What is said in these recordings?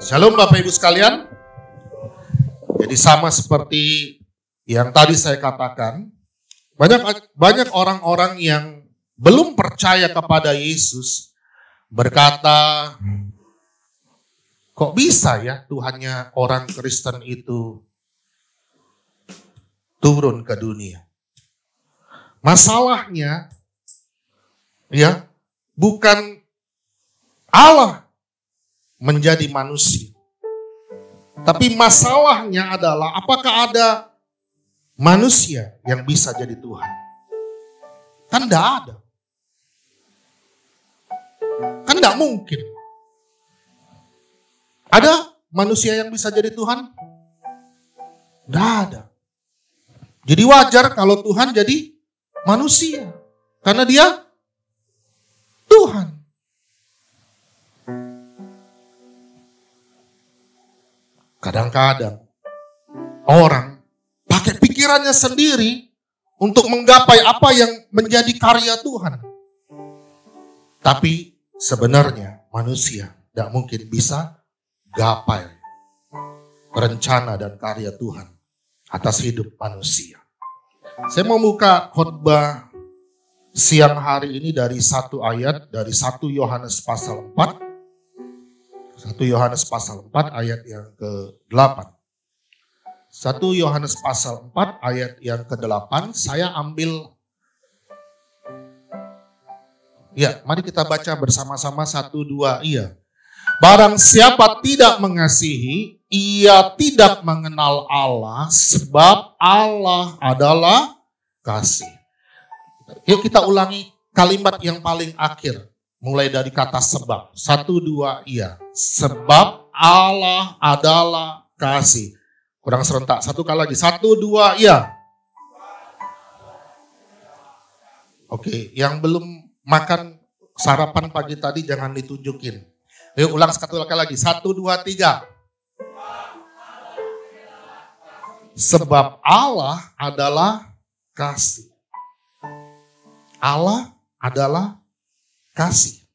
Shalom Bapak Ibu sekalian. Jadi sama seperti yang tadi saya katakan, banyak orang-orang yang belum percaya kepada Yesus berkata, kok bisa ya Tuhannya orang Kristen itu turun ke dunia. Masalahnya ya bukan Allah menjadi manusia. Tapi masalahnya adalah apakah ada manusia yang bisa jadi Tuhan? Kan enggak ada. Kan enggak mungkin. Ada manusia yang bisa jadi Tuhan? Enggak ada. Jadi wajar kalau Tuhan jadi manusia. Karena dia Tuhan. Kadang-kadang orang pakai pikirannya sendiri untuk menggapai apa yang menjadi karya Tuhan. Tapi sebenarnya manusia tidak mungkin bisa gapai rencana dan karya Tuhan atas hidup manusia. Saya mau buka khotbah siang hari ini dari satu ayat dari 1 Yohanes pasal 4. 1 Yohanes pasal 4 ayat yang ke-8. 1 Yohanes pasal 4 ayat yang ke-8 saya ambil. Ya, mari kita baca bersama-sama 1, 2, iya. Barang siapa tidak mengasihi, ia tidak mengenal Allah, sebab Allah adalah kasih. Yuk kita ulangi kalimat yang paling akhir. Mulai dari kata sebab. 1, 2, iya. Sebab Allah adalah kasih. Kurang serentak. Satu kali lagi. 1, 2, iya. Oke, yang belum makan sarapan pagi tadi jangan ditunjukin. Yuk ulang satu kali lagi. 1, 2, 3. Sebab Allah adalah kasih. Allah adalah kasih.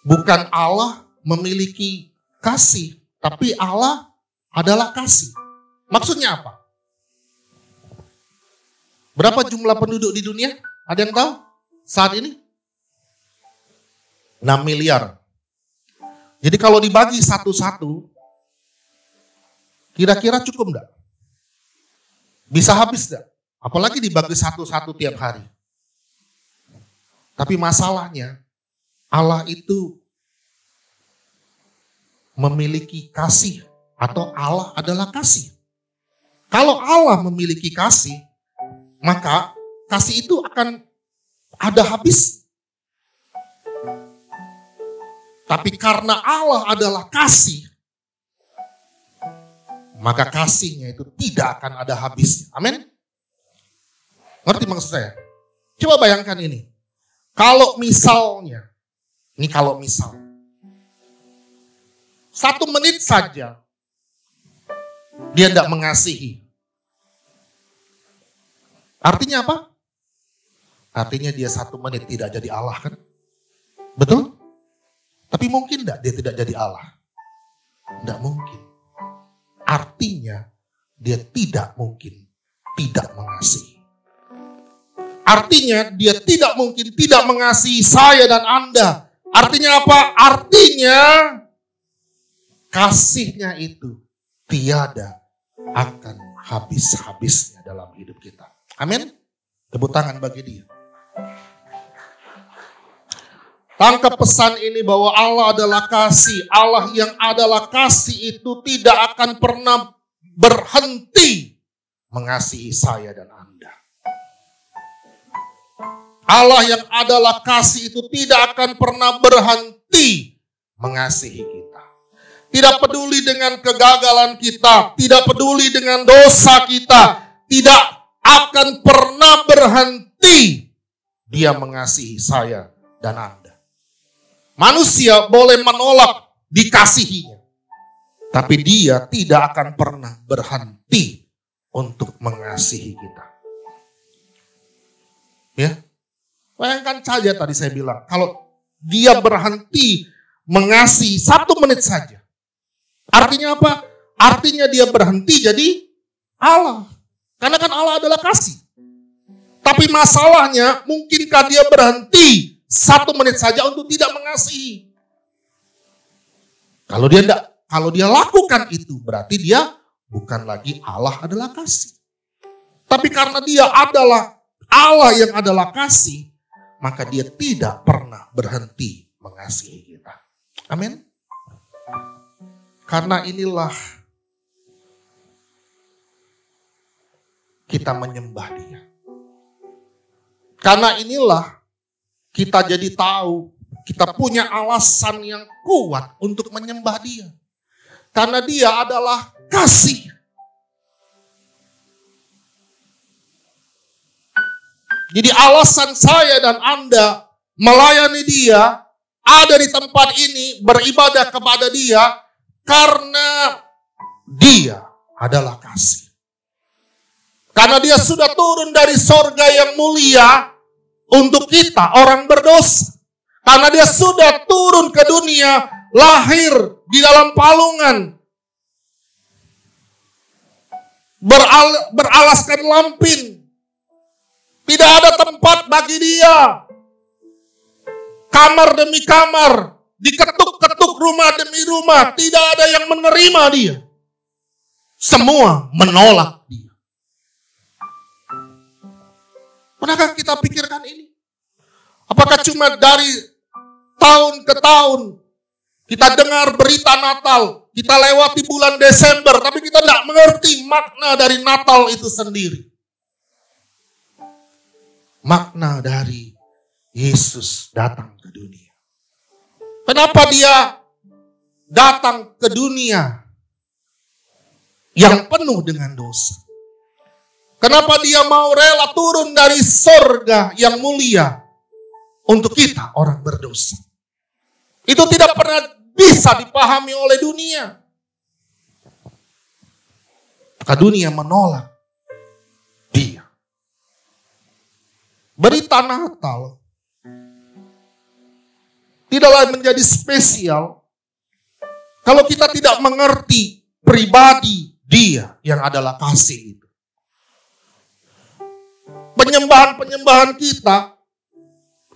Bukan Allah memiliki kasih, tapi Allah adalah kasih. Maksudnya apa? Berapa jumlah penduduk di dunia? Ada yang tahu? Saat ini? 6 miliar. Jadi kalau dibagi satu-satu, kira-kira cukup enggak? Bisa habis enggak? Apalagi dibagi satu-satu tiap hari. Tapi masalahnya, Allah itu memiliki kasih atau Allah adalah kasih. Kalau Allah memiliki kasih, maka kasih itu akan ada habis. Tapi karena Allah adalah kasih, maka kasihnya itu tidak akan ada habisnya. Amin? Ngerti maksud saya? Coba bayangkan ini. Kalau misalnya, ini kalau misal, 1 menit saja dia tidak mengasihi. Artinya apa? Artinya dia 1 menit tidak jadi Allah kan? Betul? Tapi mungkin tidak dia tidak jadi Allah? Tidak mungkin. Artinya dia tidak mungkin tidak mengasihi. Artinya dia tidak mungkin tidak mengasihi saya dan Anda. Artinya apa? Artinya kasihnya itu tiada akan habis-habisnya dalam hidup kita. Amin? Tepuk tangan bagi dia. Tangkap pesan ini bahwa Allah adalah kasih. Allah yang adalah kasih itu tidak akan pernah berhenti mengasihi saya dan Anda. Allah yang adalah kasih itu tidak akan pernah berhenti mengasihi kita. Tidak peduli dengan kegagalan kita, tidak peduli dengan dosa kita, tidak akan pernah berhenti dia mengasihi saya dan Anda. Manusia boleh menolak dikasihinya, tapi dia tidak akan pernah berhenti untuk mengasihi kita. Ya. Bayangkan saja tadi saya bilang, kalau dia berhenti mengasihi 1 menit saja, Artinya apa? Artinya dia berhenti jadi Allah. Karena kan Allah adalah kasih. Tapi masalahnya, mungkinkah dia berhenti 1 menit saja untuk tidak mengasihi? Kalau dia lakukan itu, berarti dia bukan lagi Allah adalah kasih. Tapi karena dia adalah Allah yang adalah kasih, maka dia tidak pernah berhenti mengasihi kita. Amin. Karena inilah kita menyembah dia. Karena inilah kita jadi tahu, kita punya alasan yang kuat untuk menyembah dia. Karena dia adalah kasih. Jadi alasan saya dan Anda melayani dia, ada di tempat ini, beribadah kepada dia, karena dia adalah kasih. Karena dia sudah turun dari sorga yang mulia untuk kita, orang berdosa. Karena dia sudah turun ke dunia, lahir di dalam palungan, beralaskan lampin. Tidak ada tempat bagi dia. Kamar demi kamar, diketuk-ketuk rumah demi rumah, tidak ada yang menerima dia. Semua menolak dia. Pernahkah kita pikirkan ini? Apakah cuma dari tahun ke tahun kita dengar berita Natal, kita lewati bulan Desember, tapi kita tidak mengerti makna dari Natal itu sendiri. Makna dari Yesus datang ke dunia. Kenapa dia datang ke dunia yang penuh dengan dosa? Kenapa dia mau rela turun dari sorga yang mulia untuk kita orang berdosa? Itu tidak pernah bisa dipahami oleh dunia. Maka dunia menolak dia. Berita Natal tidaklah menjadi spesial kalau kita tidak mengerti pribadi dia yang adalah kasih itu. Penyembahan-penyembahan kita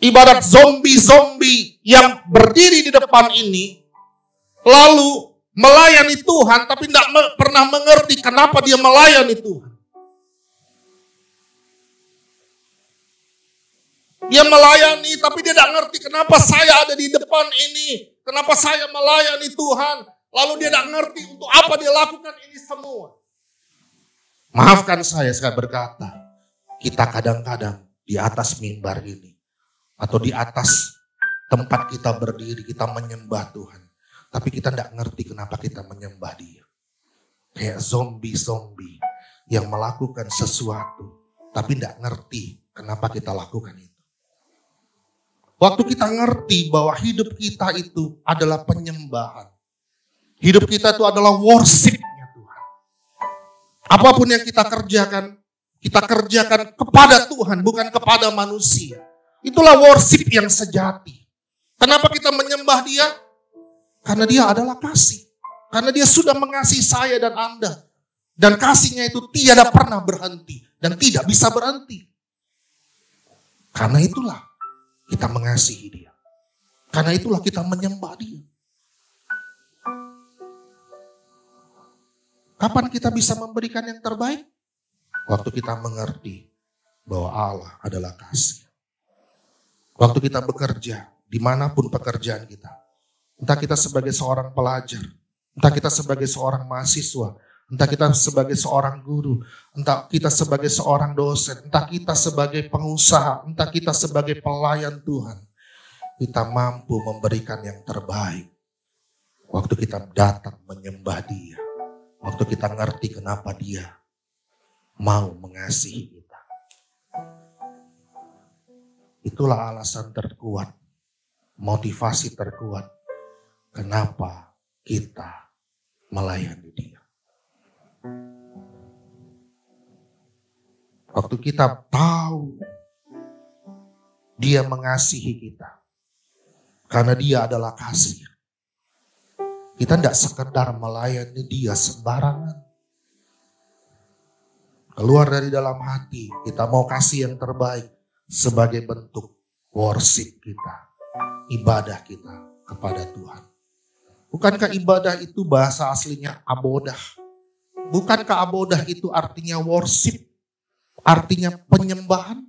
ibarat zombie-zombie yang berdiri di depan ini, lalu melayani Tuhan tapi tidak pernah mengerti kenapa dia melayani Tuhan. Dia melayani tapi dia tidak ngerti kenapa saya ada di depan ini, kenapa saya melayani Tuhan. Lalu dia tidak ngerti untuk apa dia lakukan ini semua. Maafkan saya berkata, kita kadang-kadang di atas mimbar ini, atau di atas tempat kita berdiri, kita menyembah Tuhan. Tapi kita tidak ngerti kenapa kita menyembah dia. Kayak zombie-zombie yang melakukan sesuatu, tapi tidak ngerti kenapa kita lakukan itu. Waktu kita ngerti bahwa hidup kita itu adalah penyembahan. Hidup kita itu adalah worship-nya Tuhan. Apapun yang kita kerjakan kepada Tuhan, bukan kepada manusia. Itulah worship yang sejati. Kenapa kita menyembah dia? Karena dia adalah kasih. Karena dia sudah mengasihi saya dan Anda. Dan kasihnya itu tiada pernah berhenti. Dan tidak bisa berhenti. Karena itulah kita mengasihi dia. Karena itulah kita menyembah dia. Kapan kita bisa memberikan yang terbaik? Waktu kita mengerti bahwa Allah adalah kasih. Waktu kita bekerja, dimanapun pekerjaan kita. Entah kita sebagai seorang pelajar, entah kita sebagai seorang mahasiswa, entah kita sebagai seorang guru, entah kita sebagai seorang dosen, entah kita sebagai pengusaha, entah kita sebagai pelayan Tuhan. Kita mampu memberikan yang terbaik. Waktu kita datang menyembah dia. Waktu kita ngerti kenapa dia mau mengasihi kita. Itulah alasan terkuat, motivasi terkuat. Kenapa kita melayani dia. Waktu kita tahu dia mengasihi kita. Karena dia adalah kasih. Kita tidak sekedar melayani dia sembarangan. Keluar dari dalam hati, kita mau kasih yang terbaik sebagai bentuk worship kita, ibadah kita kepada Tuhan. Bukankah ibadah itu bahasa aslinya abodah? Bukankah abodah itu artinya worship? Artinya penyembahan?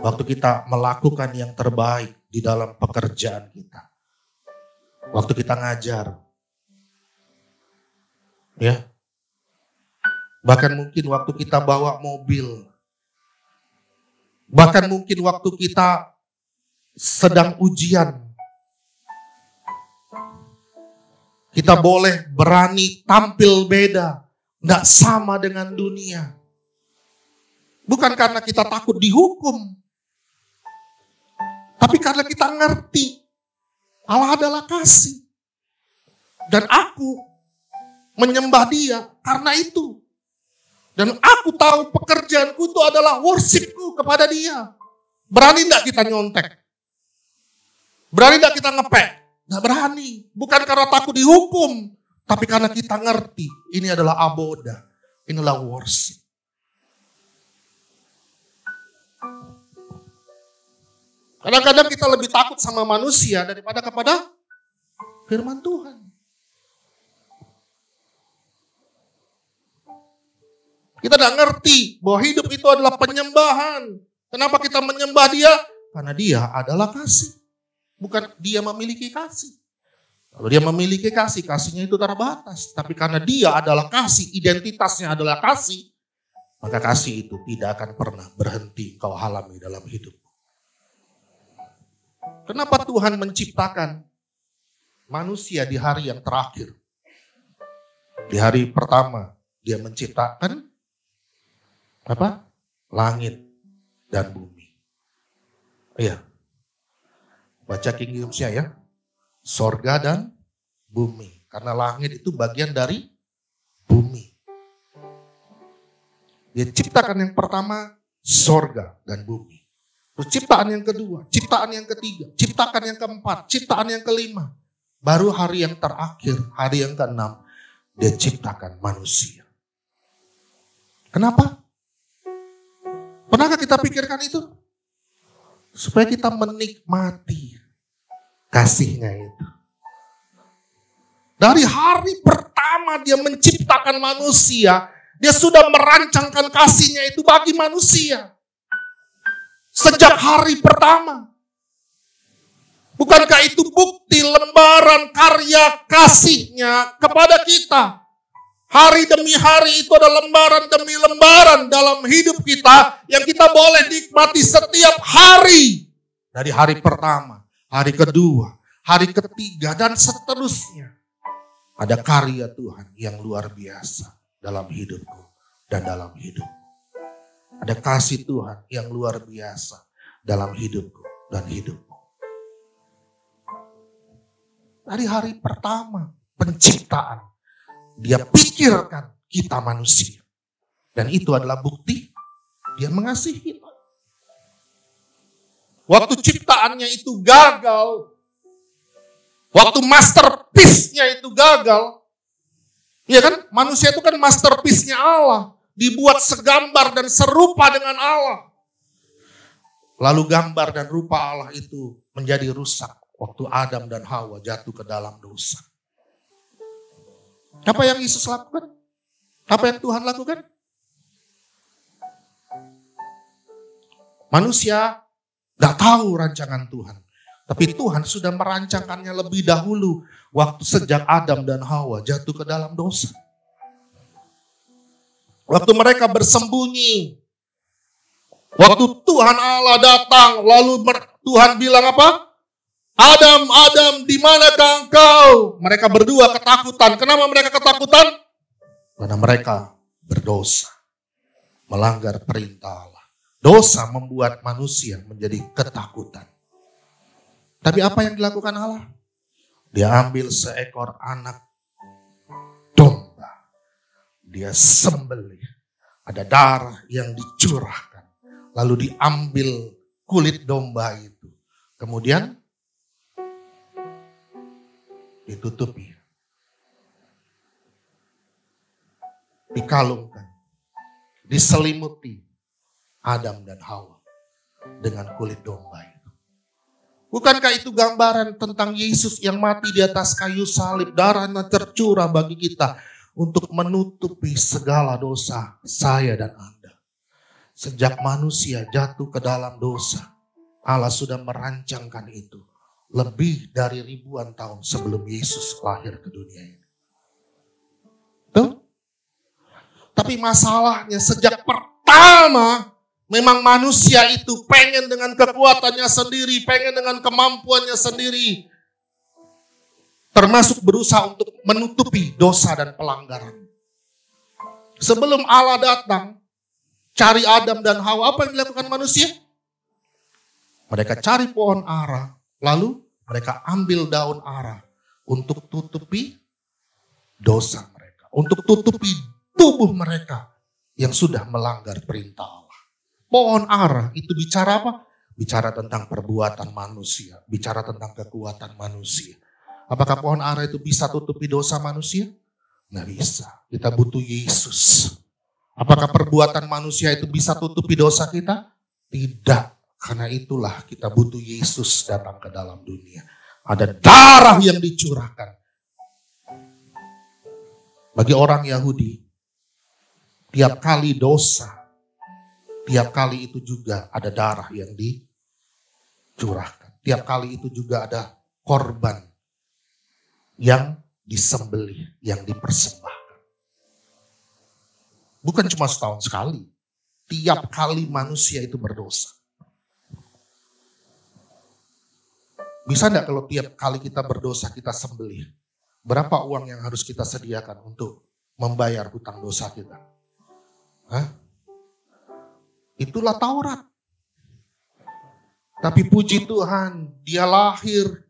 Waktu kita melakukan yang terbaik di dalam pekerjaan kita. Waktu kita ngajar. Ya. Bahkan mungkin waktu kita bawa mobil. Bahkan mungkin waktu kita sedang ujian. Kita boleh berani tampil beda. Nggak sama dengan dunia. Bukan karena kita takut dihukum. Tapi karena kita ngerti. Allah adalah kasih. Dan aku menyembah dia karena itu. Dan aku tahu pekerjaanku itu adalah worshipku kepada dia. Berani enggak kita nyontek? Berani enggak kita ngepek? Enggak berani. Bukan karena takut dihukum. Tapi karena kita ngerti. Ini adalah abodah. Inilah worship. Kadang-kadang kita lebih takut sama manusia daripada kepada firman Tuhan. Kita tidak ngerti bahwa hidup itu adalah penyembahan. Kenapa kita menyembah dia? Karena dia adalah kasih. Bukan dia memiliki kasih. Kalau dia memiliki kasih, kasihnya itu terbatas. Tapi karena dia adalah kasih, identitasnya adalah kasih. Maka kasih itu tidak akan pernah berhenti kau alami dalam hidup. Kenapa Tuhan menciptakan manusia di hari yang terakhir? Di hari pertama dia menciptakan apa? Langit dan bumi. Iya. Baca King James-nya ya. Sorga dan bumi. Karena langit itu bagian dari bumi. Dia ciptakan yang pertama sorga dan bumi. Terus ciptaan yang kedua, ciptaan yang ketiga, ciptakan yang keempat, ciptaan yang kelima. Baru hari yang terakhir, hari yang keenam, dia ciptakan manusia. Kenapa? Pernahkah kita pikirkan itu? Supaya kita menikmati kasihnya itu. Dari hari pertama dia menciptakan manusia, dia sudah merancangkan kasihnya itu bagi manusia. Sejak hari pertama. Bukankah itu bukti lembaran karya kasihnya kepada kita? Hari demi hari itu ada lembaran demi lembaran dalam hidup kita yang kita boleh nikmati setiap hari. Dari hari pertama, hari kedua, hari ketiga, dan seterusnya. Ada karya Tuhan yang luar biasa dalam hidupku dan dalam hidupku. Ada kasih Tuhan yang luar biasa dalam hidupku dan hidupmu. Dari hari pertama penciptaan, dia pikirkan kita manusia. Dan itu adalah bukti dia mengasihi kita. Waktu ciptaannya itu gagal, waktu masterpiece-nya itu gagal, ya kan? Manusia itu kan masterpiece-nya Allah. Dibuat segambar dan serupa dengan Allah. Lalu gambar dan rupa Allah itu menjadi rusak waktu Adam dan Hawa jatuh ke dalam dosa. Apa yang Yesus lakukan? Apa yang Tuhan lakukan? Manusia gak tahu rancangan Tuhan. Tapi Tuhan sudah merancangkannya lebih dahulu waktu sejak Adam dan Hawa jatuh ke dalam dosa. Waktu mereka bersembunyi. Waktu Tuhan Allah datang. Lalu Tuhan bilang apa? Adam, Adam, di manakah engkau? Mereka berdua ketakutan. Kenapa mereka ketakutan? Karena mereka berdosa. Melanggar perintah Allah. Dosa membuat manusia menjadi ketakutan. Tapi apa yang dilakukan Allah? Dia ambil seekor anak domba. Dia sembelih. Ada darah yang dicurahkan. Lalu diambil kulit domba itu. Kemudian ditutupi dikalungkan, diselimuti Adam dan Hawa dengan kulit domba itu. Bukankah itu gambaran tentang Yesus yang mati di atas kayu salib, darahnya tercurah bagi kita untuk menutupi segala dosa saya dan Anda. Sejak manusia jatuh ke dalam dosa, Allah sudah merancangkan itu lebih dari ribuan tahun sebelum Yesus lahir ke dunia ini. Tuh. Tapi masalahnya sejak pertama memang manusia itu pengen dengan kekuatannya sendiri, pengen dengan kemampuannya sendiri. Termasuk berusaha untuk menutupi dosa dan pelanggaran. Sebelum Allah datang, cari Adam dan Hawa, apa yang dilakukan manusia? Mereka cari pohon ara, lalu mereka ambil daun ara untuk tutupi dosa mereka. Untuk tutupi tubuh mereka yang sudah melanggar perintah Allah. Pohon ara itu bicara apa? Bicara tentang perbuatan manusia, bicara tentang kekuatan manusia. Apakah pohon ara itu bisa tutupi dosa manusia? Nggak bisa. Kita butuh Yesus. Apakah perbuatan manusia itu bisa tutupi dosa kita? Tidak. Karena itulah kita butuh Yesus datang ke dalam dunia. Ada darah yang dicurahkan. Bagi orang Yahudi, tiap kali dosa, tiap kali itu juga ada darah yang dicurahkan. Tiap kali itu juga ada korban yang disembelih, yang dipersembahkan. Bukan cuma setahun sekali. Tiap kali manusia itu berdosa. Bisa enggak kalau tiap kali kita berdosa kita sembelih? Berapa uang yang harus kita sediakan untuk membayar hutang dosa kita? Hah? Itulah Taurat. Tapi puji Tuhan, dia lahir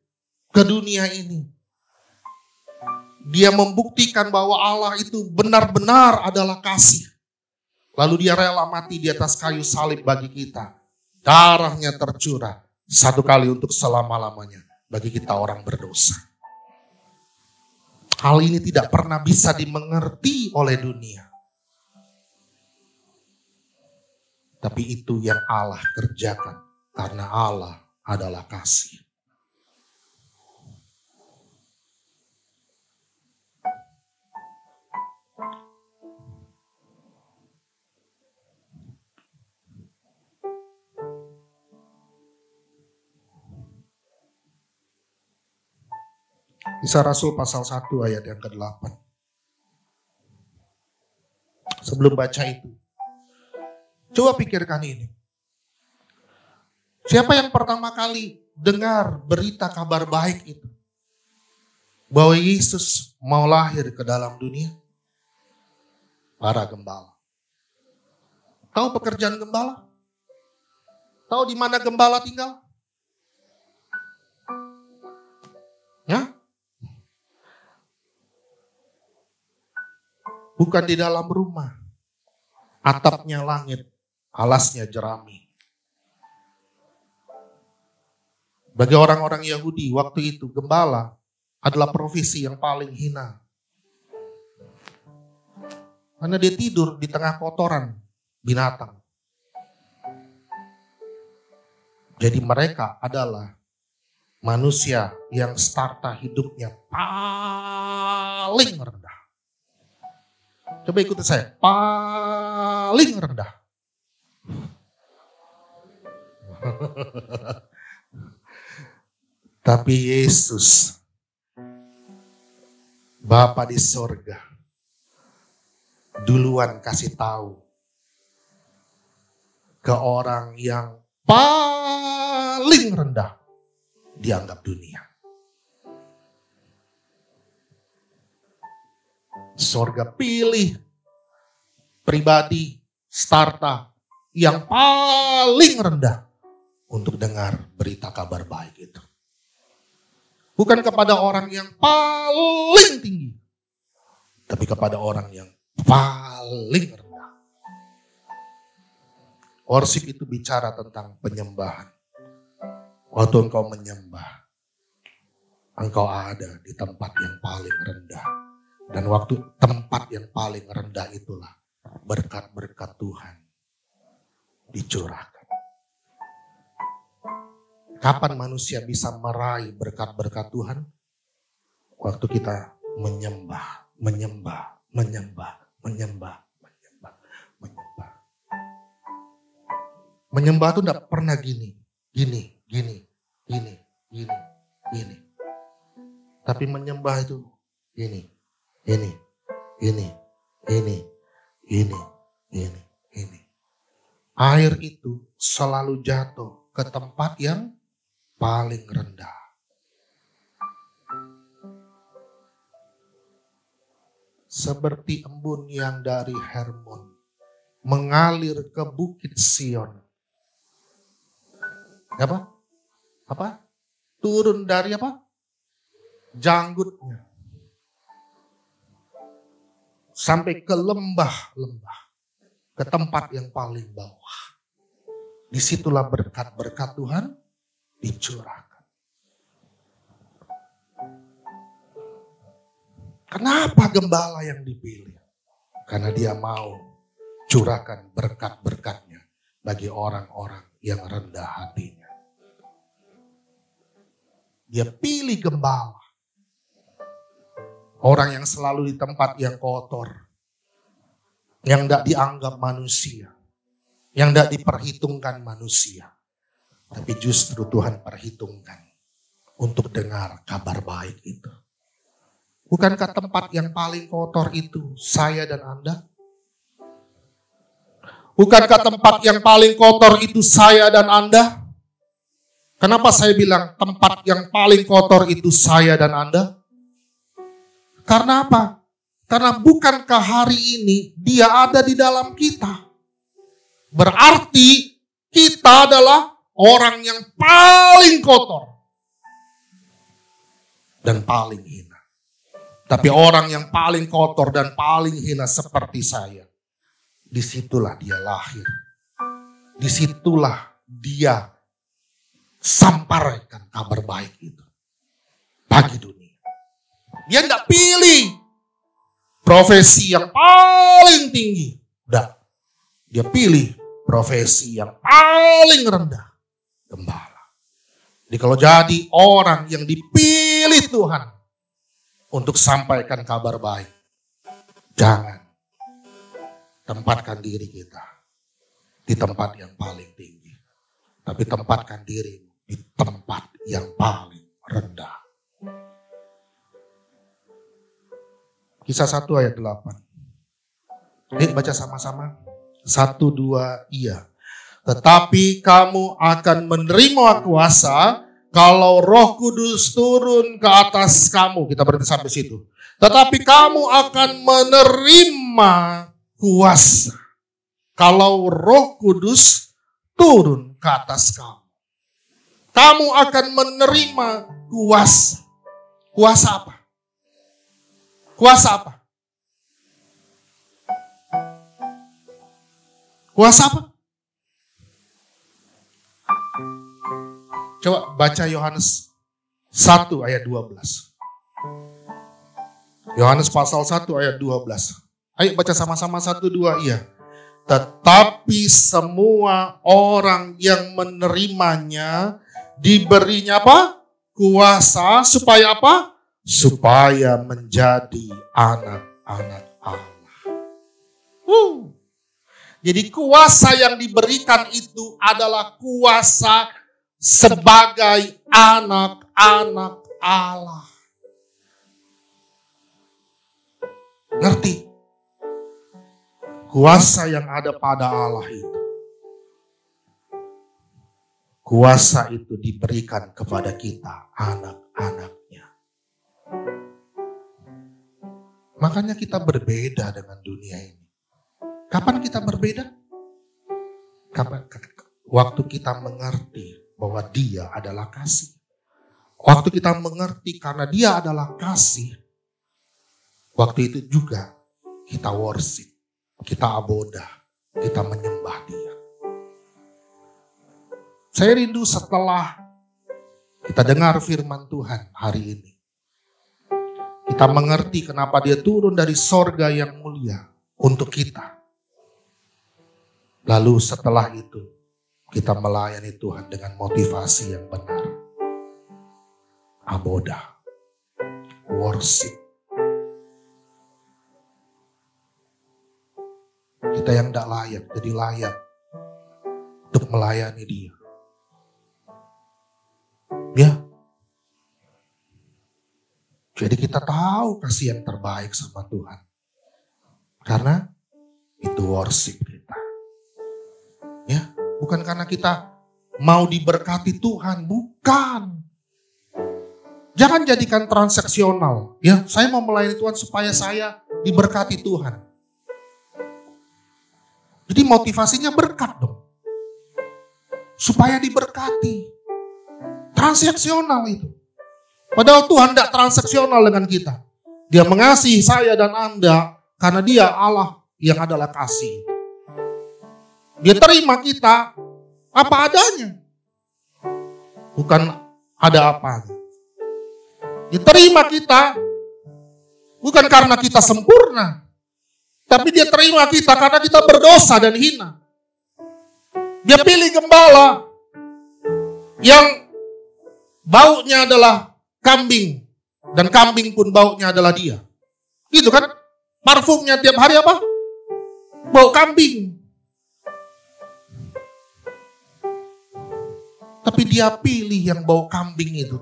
ke dunia ini. Dia membuktikan bahwa Allah itu benar-benar adalah kasih. Lalu dia rela mati di atas kayu salib bagi kita. Darahnya tercurah satu kali untuk selama-lamanya bagi kita orang berdosa. Hal ini tidak pernah bisa dimengerti oleh dunia. Tapi itu yang Allah kerjakan karena Allah adalah kasih. Kisah Rasul pasal 1 ayat yang ke-8. Sebelum baca itu, coba pikirkan ini. Siapa yang pertama kali dengar berita kabar baik itu? Bahwa Yesus mau lahir ke dalam dunia? Para gembala. Tahu pekerjaan gembala? Tahu di mana gembala tinggal? Ya? Bukan di dalam rumah. Atapnya langit, alasnya jerami. Bagi orang-orang Yahudi waktu itu gembala adalah profesi yang paling hina. Karena dia tidur di tengah kotoran binatang. Jadi mereka adalah manusia yang starta hidupnya paling rendah. Coba ikuti saya, paling rendah. Tapi Yesus, Bapa di sorga, duluan kasih tahu ke orang yang paling rendah dianggap dunia. Sorga pilih pribadi starta yang paling rendah untuk dengar berita kabar baik itu. Bukan kepada orang yang paling tinggi, tapi kepada orang yang paling rendah. Worship itu bicara tentang penyembahan. Waktu engkau menyembah, engkau ada di tempat yang paling rendah. Dan waktu tempat yang paling rendah itulah berkat-berkat Tuhan dicurahkan. Kapan manusia bisa meraih berkat-berkat Tuhan? Waktu kita menyembah. Menyembah itu tidak pernah gini. Tapi menyembah itu ini. Air itu selalu jatuh ke tempat yang paling rendah. Seperti embun yang dari Hermon mengalir ke bukit Sion. Apa? Turun dari apa? Janggutnya. Sampai ke lembah-lembah. Ke tempat yang paling bawah. Disitulah berkat-berkat Tuhan dicurahkan. Kenapa gembala yang dipilih? Karena dia mau curahkan berkat-berkatnya bagi orang-orang yang rendah hatinya. Dia pilih gembala. Orang yang selalu di tempat yang kotor. Yang tidak dianggap manusia. Yang tidak diperhitungkan manusia. Tapi justru Tuhan perhitungkan untuk dengar kabar baik itu. Bukankah tempat yang paling kotor itu saya dan Anda? Bukankah tempat yang paling kotor itu saya dan Anda? Kenapa saya bilang tempat yang paling kotor itu saya dan Anda? Karena apa? Karena bukankah hari ini dia ada di dalam kita? Berarti kita adalah orang yang paling kotor dan paling hina. Tapi orang yang paling kotor dan paling hina seperti saya, disitulah dia lahir. Disitulah dia sampaikan kabar baik itu bagi dunia. Dia tidak pilih profesi yang paling tinggi. Udah. Dia pilih profesi yang paling rendah. Gembala. Jadi kalau jadi orang yang dipilih Tuhan untuk sampaikan kabar baik, jangan tempatkan diri kita di tempat yang paling tinggi. Tapi tempatkan diri di tempat yang paling rendah. Kisah 1 ayat 8. Baca sama-sama. 1, 2, iya. Tetapi kamu akan menerima kuasa kalau Roh Kudus turun ke atas kamu. Kita berhenti sampai situ. Tetapi kamu akan menerima kuasa kalau Roh Kudus turun ke atas kamu. Kamu akan menerima kuasa. Kuasa apa? Kuasa apa? Kuasa apa? Coba baca Yohanes 1 ayat 12. Yohanes pasal 1 ayat 12. Ayo baca sama-sama 1, 2, iya. Tetapi semua orang yang menerimanya diberinya apa? Kuasa supaya apa? Supaya menjadi anak-anak Allah. Jadi kuasa yang diberikan itu adalah kuasa sebagai anak-anak Allah. Ngerti? Kuasa yang ada pada Allah itu. Kuasa itu diberikan kepada kita, anak-anaknya. Makanya kita berbeda dengan dunia ini. Kapan kita berbeda? Waktu kita mengerti bahwa Dia adalah kasih. Waktu kita mengerti karena Dia adalah kasih. Waktu itu juga kita worship, kita abodah, kita menyembah Dia. Saya rindu setelah kita dengar firman Tuhan hari ini. Kita mengerti kenapa dia turun dari sorga yang mulia untuk kita. Lalu setelah itu, kita melayani Tuhan dengan motivasi yang benar. Aboda, worship. Kita yang tidak layak, jadi layak untuk melayani dia. Ya. Jadi kita tahu kasih yang terbaik sama Tuhan. Karena itu worship kita. Ya, bukan karena kita mau diberkati Tuhan, bukan. Jangan jadikan transaksional. Ya, saya mau melayani Tuhan supaya saya diberkati Tuhan. Jadi motivasinya berkat dong. Supaya diberkati. Transaksional itu. Padahal Tuhan tidak transaksional dengan kita. Dia mengasihi saya dan Anda karena dia Allah yang adalah kasih. Dia terima kita apa adanya. Bukan ada apanya. Dia terima kita bukan karena kita sempurna. Tapi dia terima kita karena kita berdosa dan hina. Dia pilih gembala yang baunya adalah kambing. Dan kambing pun baunya adalah dia. Gitu kan? Parfumnya tiap hari apa? Bau kambing. Tapi dia pilih yang bau kambing itu.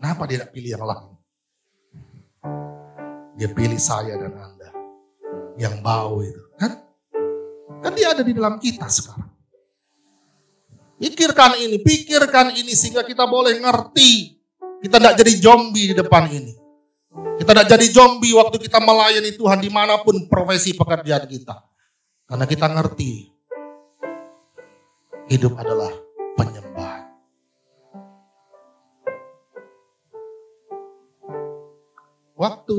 Kenapa dia tidak pilih yang lain? Dia pilih saya dan Anda. Yang bau itu. Kan dia ada di dalam kita sekarang. Pikirkan ini sehingga kita boleh ngerti. Kita tidak jadi zombie di depan ini. Kita tidak jadi zombie waktu kita melayani Tuhan dimanapun profesi pekerjaan kita. Karena kita ngerti. Hidup adalah penyembahan. Waktu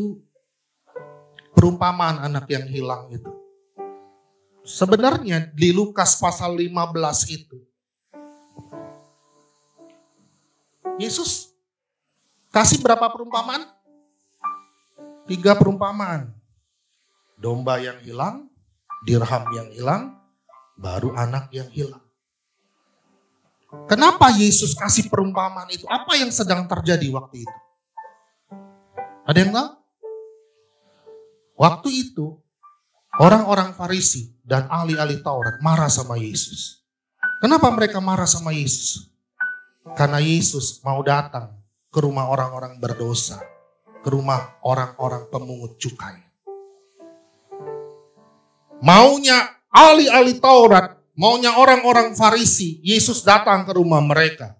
perumpamaan anak yang hilang itu. Sebenarnya di Lukas pasal 15 itu. Yesus kasih berapa perumpamaan? 3 perumpamaan. Domba yang hilang, dirham yang hilang, baru anak yang hilang. Kenapa Yesus kasih perumpamaan itu? Apa yang sedang terjadi waktu itu? Ada yang tahu? Waktu itu, orang-orang Farisi dan ahli-ahli Taurat marah sama Yesus. Kenapa mereka marah sama Yesus? Karena Yesus mau datang ke rumah orang-orang berdosa, ke rumah orang-orang pemungut cukai. Maunya ahli-ahli Taurat, maunya orang-orang Farisi, Yesus datang ke rumah mereka.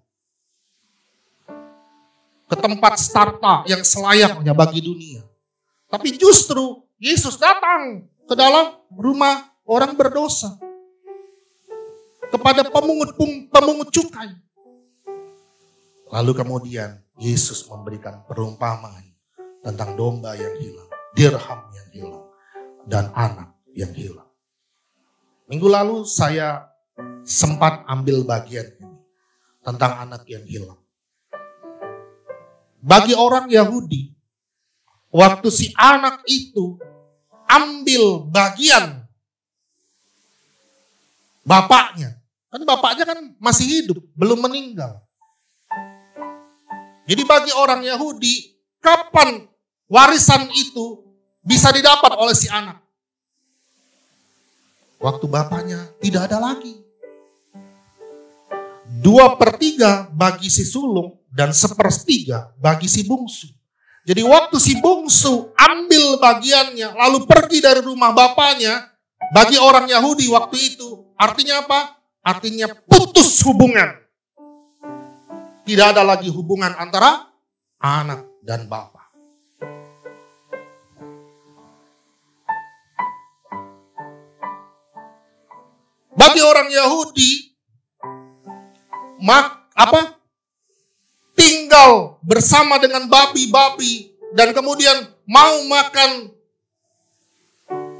Ke tempat starta yang selayaknya bagi dunia. Tapi justru Yesus datang ke dalam rumah orang berdosa. Kepada pemungut cukai. Lalu kemudian Yesus memberikan perumpamaan tentang domba yang hilang, dirham yang hilang, dan anak yang hilang. Minggu lalu saya sempat ambil bagian ini tentang anak yang hilang. Bagi orang Yahudi, waktu si anak itu ambil bagian bapaknya, kan bapaknya kan masih hidup, belum meninggal. Jadi bagi orang Yahudi, kapan warisan itu bisa didapat oleh si anak? Waktu bapaknya tidak ada lagi. 2/3 bagi si sulung dan 1/3 bagi si bungsu. Jadi waktu si bungsu ambil bagiannya lalu pergi dari rumah bapaknya, bagi orang Yahudi waktu itu artinya apa? Artinya putus hubungan. Tidak ada lagi hubungan antara anak dan bapa. Bagi orang Yahudi, tinggal bersama dengan babi-babi dan kemudian mau makan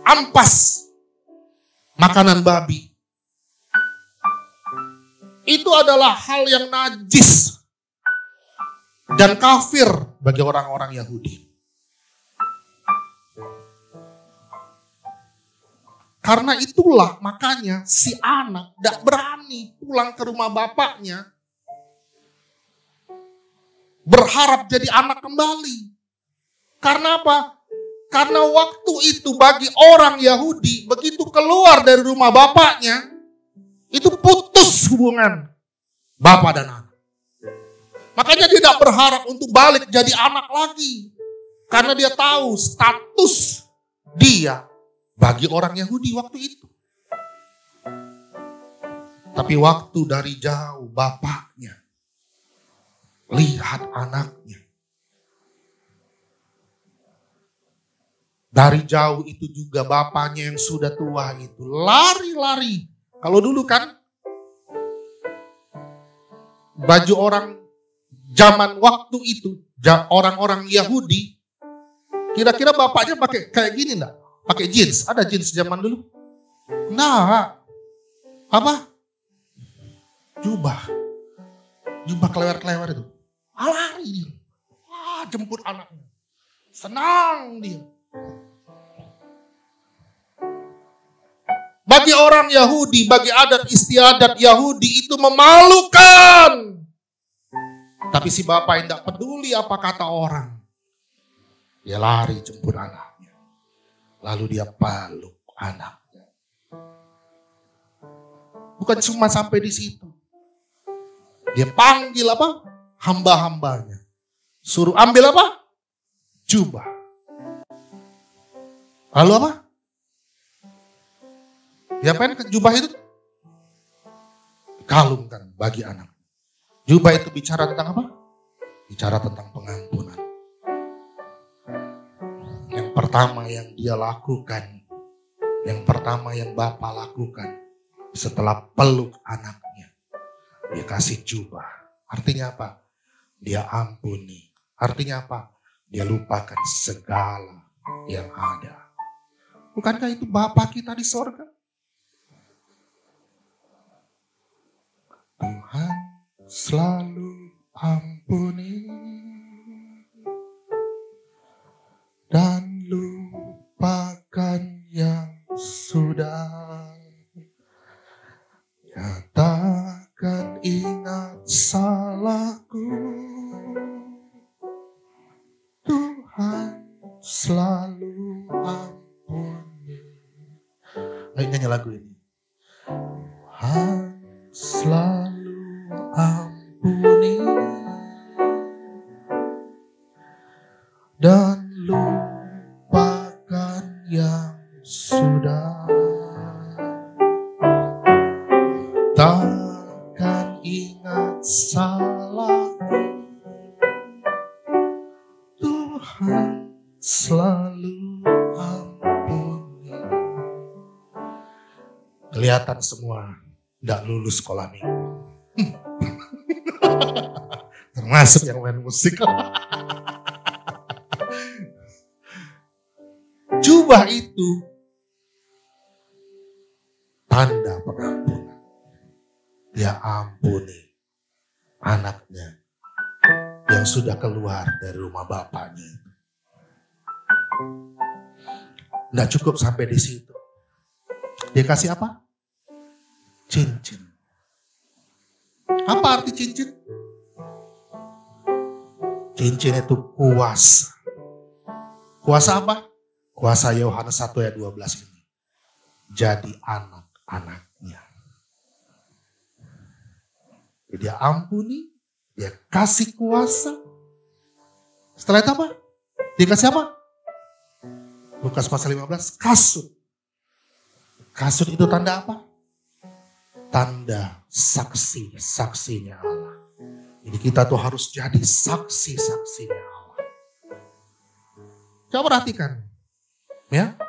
ampas, makanan babi. Itu adalah hal yang najis. dan kafir bagi orang-orang Yahudi. Karena itulah makanya si anak tidak berani pulang ke rumah bapaknya, berharap jadi anak kembali. Karena apa? Karena waktu itu bagi orang Yahudi, begitu keluar dari rumah bapaknya, itu putus hubungan bapak dan anak. Makanya dia tidak berharap untuk balik jadi anak lagi. Karena dia tahu status dia bagi orang Yahudi waktu itu. Tapi waktu dari jauh bapaknya lihat anaknya. Dari jauh itu juga bapaknya yang sudah tua itu lari-lari. Kalau dulu kan baju orang zaman waktu itu, orang-orang Yahudi, kira-kira bapaknya pakai kayak gini enggak? Pakai jeans, ada jeans zaman dulu? Nah, apa? Jubah klewer-klewer itu. Lari dia. Wah, jemput anaknya. Senang dia. Bagi orang Yahudi, bagi adat istiadat Yahudi itu memalukan. Tapi si bapak yang tidak peduli apa kata orang. Dia lari jemput anaknya. Lalu dia peluk anaknya. Bukan cuma sampai di situ. Dia panggil apa? Hamba-hambanya. Suruh ambil apa? Jubah. Lalu apa? Dia apain jubah itu? Kalungkan bagi anak. Jubah itu bicara tentang apa? Bicara tentang pengampunan. Yang pertama yang dia lakukan, yang pertama yang bapak lakukan setelah peluk anaknya, dia kasih jubah. Artinya apa? Dia ampuni. Artinya apa? Dia lupakan segala yang ada. Bukankah itu Bapa kita di sorga? Tuhan selalu ampuni dan lupakan yang sudah. Nyatakan ingat salahku. Tuhan selalu ampuni. Ayo nyanyi lagu ini. Tuhan selalu ampuni dan lupakan yang sudah. Takkan ingat salahku. Tuhan selalu ampuni. Kelihatan semua tidak lulus sekolah minggu. Termasuk yang main musik. Jubah itu tanda pengampunan. Dia ampuni anaknya yang sudah keluar dari rumah bapaknya. Nggak cukup sampai di situ. Dia kasih apa? Cincin. Apa arti cincin? Cincin itu kuasa. Kuasa apa? Kuasa Yohanes 1 ayat 12 ini. Jadi anak-anaknya. Dia ampuni, dia kasih kuasa. Setelah itu apa? Dia kasih apa? Lukas pasal 15, kasut. Kasut itu tanda apa? Tanda saksi-saksinya Allah. Jadi kita tuh harus jadi saksi-saksinya Allah. Coba perhatikan. Ya.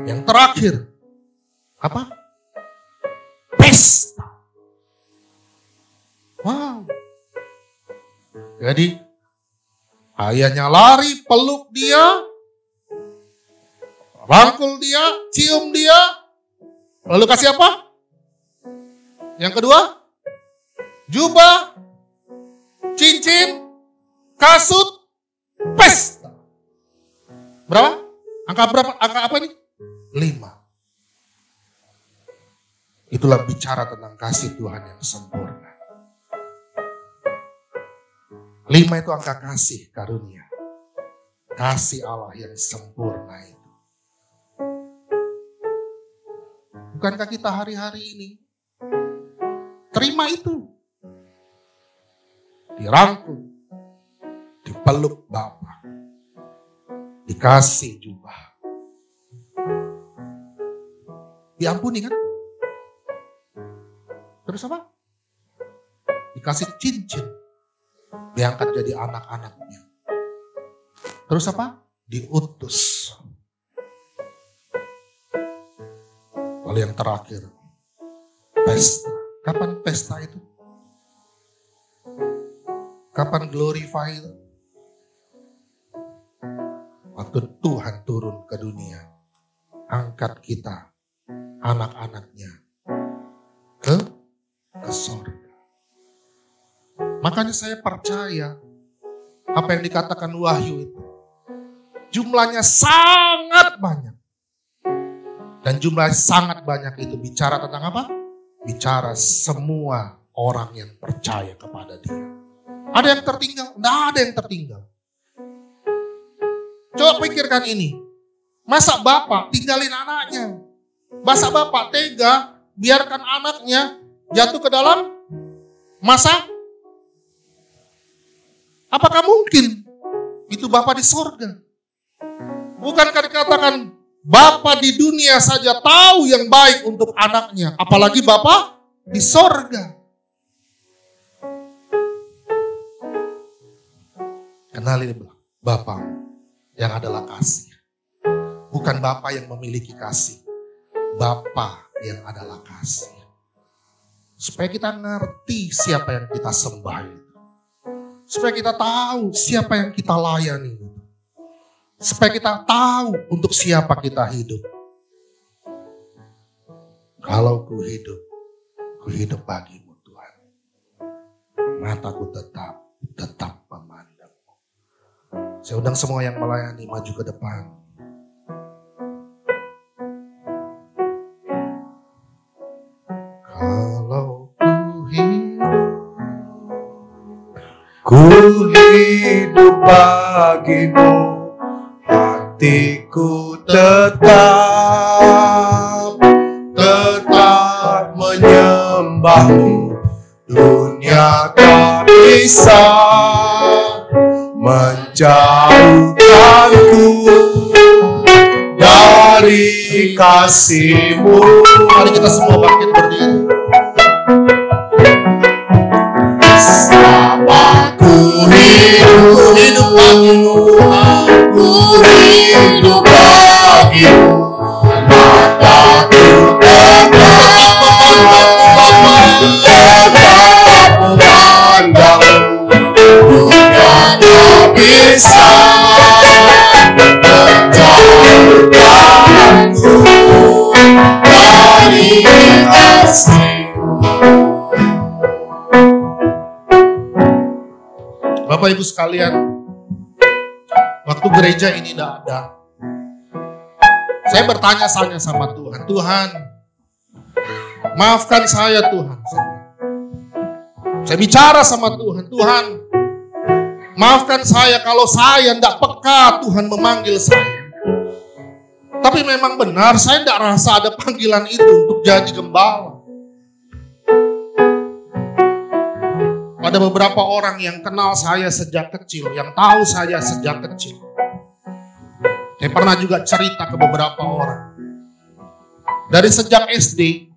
Yang terakhir. Apa? Pesta. Wow. Jadi ayahnya lari, peluk dia, rangkul dia, cium dia, lalu kasih apa? Yang kedua, jubah, cincin, kasut, pesta. Berapa? Angka berapa? Angka apa ini? 5. Itulah bicara tentang kasih Tuhan yang sempurna. 5 itu angka kasih karunia. Kasih Allah yang sempurna itu. Bukankah kita hari-hari ini terima itu? Dirangkul, dipeluk Bapa, dikasih jubah, diampuni kan? Terus apa? Dikasih cincin, diangkat jadi anak-anaknya. Terus apa? Diutus. Lalu yang terakhir, pesta. Kapan pesta itu? Kapan glorify itu? Waktu Tuhan turun ke dunia, angkat kita, anak-anaknya, ke surga. Makanya saya percaya apa yang dikatakan Wahyu itu. Jumlahnya sangat banyak. Dan jumlah sangat banyak itu bicara tentang apa? Bicara semua orang yang percaya kepada Dia. Ada yang tertinggal? Tidak ada yang tertinggal. Coba pikirkan ini. Masa Bapak tinggalin anaknya? Masa Bapak tega biarkan anaknya jatuh ke dalam masa? Apakah mungkin itu Bapak di sorga? Bukankah dikatakan Bapa di dunia saja tahu yang baik untuk anaknya, apalagi Bapa di sorga. Kenali Bapa yang adalah kasih. Bukan Bapa yang memiliki kasih. Bapa yang adalah kasih. Supaya kita ngerti siapa yang kita sembah itu. Supaya kita tahu siapa yang kita layani itu. Supaya kita tahu untuk siapa kita hidup. Kalau ku hidup bagimu Tuhan. Mataku tetap memandangmu. Saya undang semua yang melayani maju ke depan. Kalau ku hidup bagimu. Hatiku tetap menyembahmu. Dunia tak bisa menjauhkanku dari kasih-Mu. Mari kita semua bangkit berdiri. Selama ku hidup bagimu. Ku hidup bagimu, mataku tetap memandangmu. Dunia tak bisa menjauhkanku dari kasih-Mu. Bapak Ibu sekalian, waktu gereja ini tidak ada, saya bertanya-tanya sama Tuhan. Tuhan, maafkan saya Tuhan. Saya bicara sama Tuhan. Tuhan, maafkan saya kalau saya tidak peka Tuhan memanggil saya. Tapi memang benar, saya tidak rasa ada panggilan itu untuk jadi gembala. Ada beberapa orang yang kenal saya sejak kecil, yang tahu saya sejak kecil. Saya pernah juga cerita ke beberapa orang. Dari sejak SD,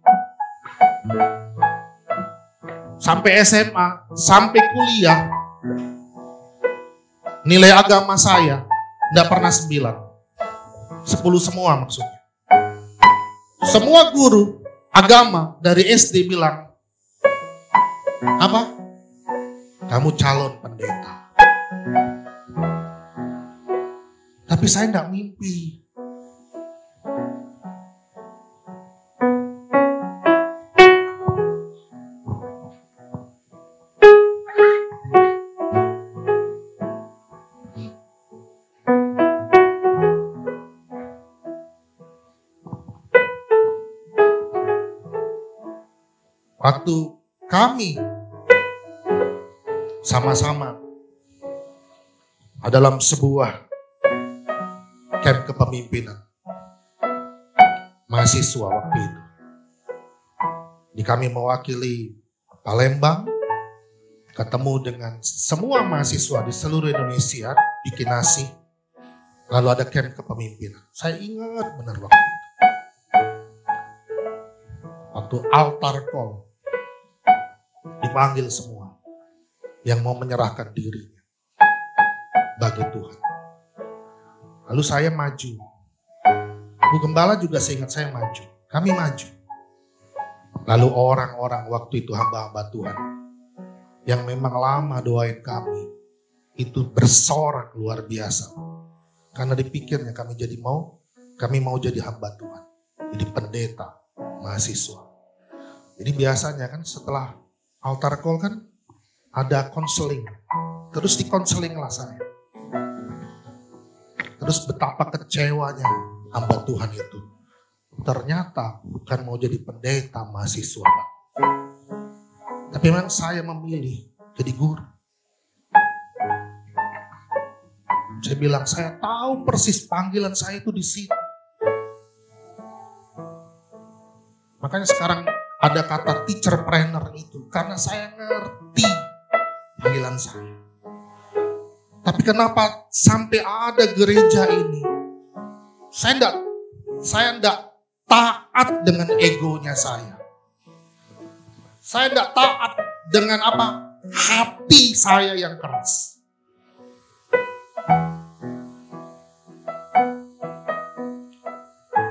sampai SMA, sampai kuliah, nilai agama saya tidak pernah 9. 10 semua maksudnya. Semua guru agama dari SD bilang, apa? Kamu calon pendeta. Tapi saya tidak mimpi. waktu kami sama-sama dalam sebuah camp kepemimpinan mahasiswa waktu itu. Di kami mewakili Palembang, ketemu dengan semua mahasiswa di seluruh Indonesia, bikin nasi, lalu ada camp kepemimpinan. Saya ingat benar waktu itu. Waktu altar call, dipanggil semua yang mau menyerahkan dirinya bagi Tuhan. Lalu saya maju. Bu Gembala juga seingat saya maju. Kami maju. Lalu orang-orang waktu itu hamba-hamba Tuhan yang memang lama doain kami itu bersorak luar biasa. Karena dipikirnya kami mau jadi hamba Tuhan. Jadi pendeta, mahasiswa. Jadi biasanya kan setelah altar call kan ada konseling. Terus dikonselinglah saya. Terus betapa kecewanya hamba Tuhan itu. Ternyata bukan mau jadi pendeta mahasiswa, Pak. Tapi memang saya memilih jadi guru. Saya bilang, saya tahu persis panggilan saya itu di sini. Makanya sekarang ada kata teacherpreneur itu. Karena saya ngerti panggilan saya. Tapi kenapa sampai ada gereja ini? Saya enggak taat dengan egonya saya. Saya enggak taat dengan hati saya yang keras.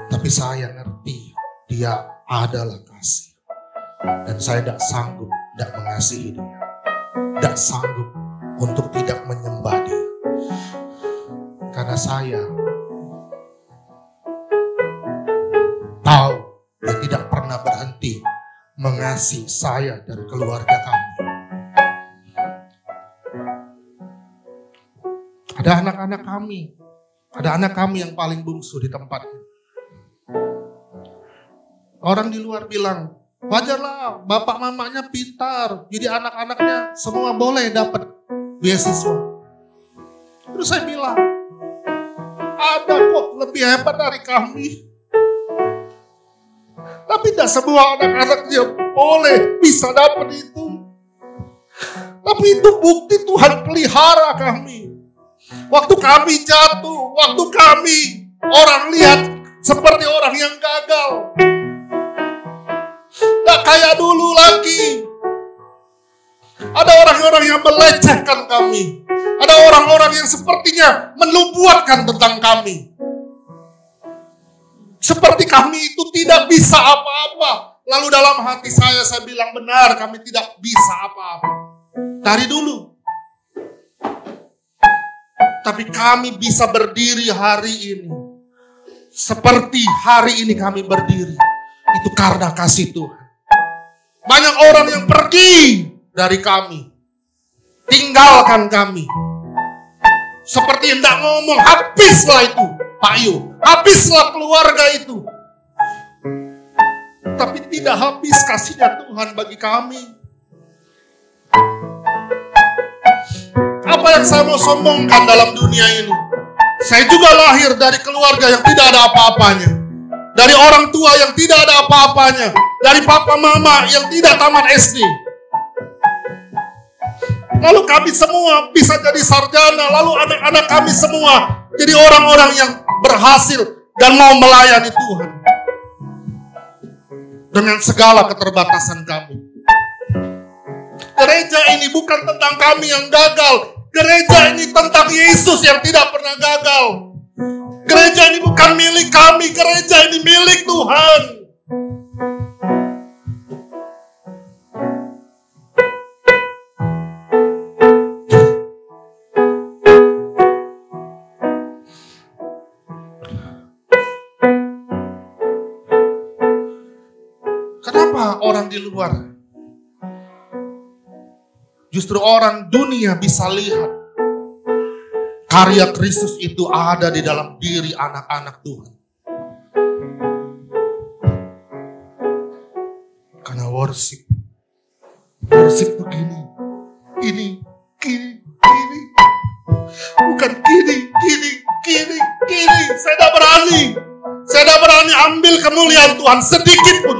Tapi saya ngerti dia adalah kasih. Dan saya tidak sanggup tidak mengasihi dia. Tidak sanggup untuk tidak menyembah dia. Karena saya tahu dia tidak pernah berhenti mengasihi saya dan keluarga kami. Ada anak-anak kami. Ada anak kami yang paling bungsu di tempat ini. Orang di luar bilang, wajarlah bapak mamanya pintar. Jadi anak-anaknya semua boleh dapat beasiswa. Terus saya bilang, ada kok lebih hebat dari kami. Tapi tidak semua anak-anaknya boleh bisa dapat itu. Tapi itu bukti Tuhan pelihara kami. Waktu kami jatuh, waktu kami orang lihat seperti orang yang gagal. Tidak kayak dulu lagi. Ada orang-orang yang melecehkan kami. Ada orang-orang yang sepertinya menubuatkan tentang kami. Seperti kami itu tidak bisa apa-apa. Lalu dalam hati saya bilang benar kami tidak bisa apa-apa. Dari dulu. Tapi kami bisa berdiri hari ini. Seperti hari ini kami berdiri. Itu karena kasih Tuhan. Banyak orang yang pergi dari kami. Tinggalkan kami. Seperti hendak ngomong, habislah itu Pak Yu. Habislah keluarga itu. Tapi tidak habis kasihnya Tuhan bagi kami. Apa yang saya mau sombongkan dalam dunia ini? Saya juga lahir dari keluarga yang tidak ada apa-apanya. Dari orang tua yang tidak ada apa-apanya. Dari papa mama yang tidak tamat SD. Lalu kami semua bisa jadi sarjana. Lalu anak-anak kami semua jadi orang-orang yang berhasil dan mau melayani Tuhan. Dengan segala keterbatasan kami. Gereja ini bukan tentang kami yang gagal. Gereja ini tentang Yesus yang tidak pernah gagal. Gereja ini bukan milik kami. Gereja ini milik Tuhan. Kenapa orang di luar? Justru orang dunia bisa lihat karya Kristus itu ada di dalam diri anak-anak Tuhan. Karena worship Worship begini, ini, kini, kini. Bukan kini. Saya tidak berani. Saya tidak berani ambil kemuliaan Tuhan sedikit pun.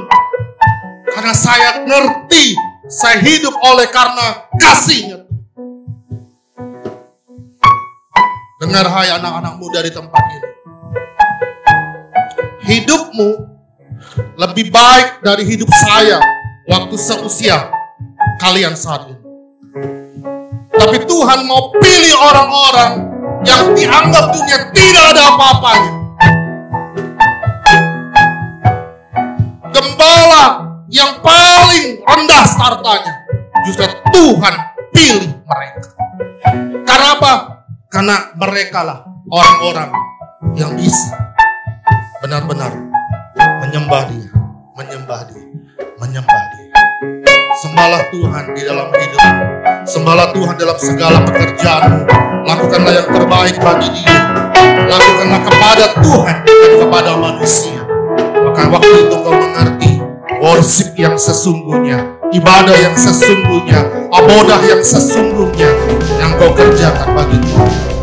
Karena saya ngerti, saya hidup oleh karena kasih-Nya. Dengar hai anak-anak muda di tempat ini. Hidupmu lebih baik dari hidup saya waktu seusia kalian saat ini. Tapi Tuhan mau pilih orang-orang yang dianggap dunia tidak ada apa-apanya. Gembala yang paling rendah startanya, justru Tuhan pilih mereka. Karena apa? Karena mereka lah orang-orang yang bisa benar-benar menyembah Dia. Sembahlah Tuhan di dalam hidup. Sembahlah Tuhan dalam segala pekerjaanmu. Lakukanlah yang terbaik bagi Dia. Lakukanlah kepada Tuhan dan kepada manusia. Maka waktu itu kau mengerti worship yang sesungguhnya, ibadah yang sesungguhnya, abodah yang sesungguhnya yang kau kerjakan bagi Tuhan.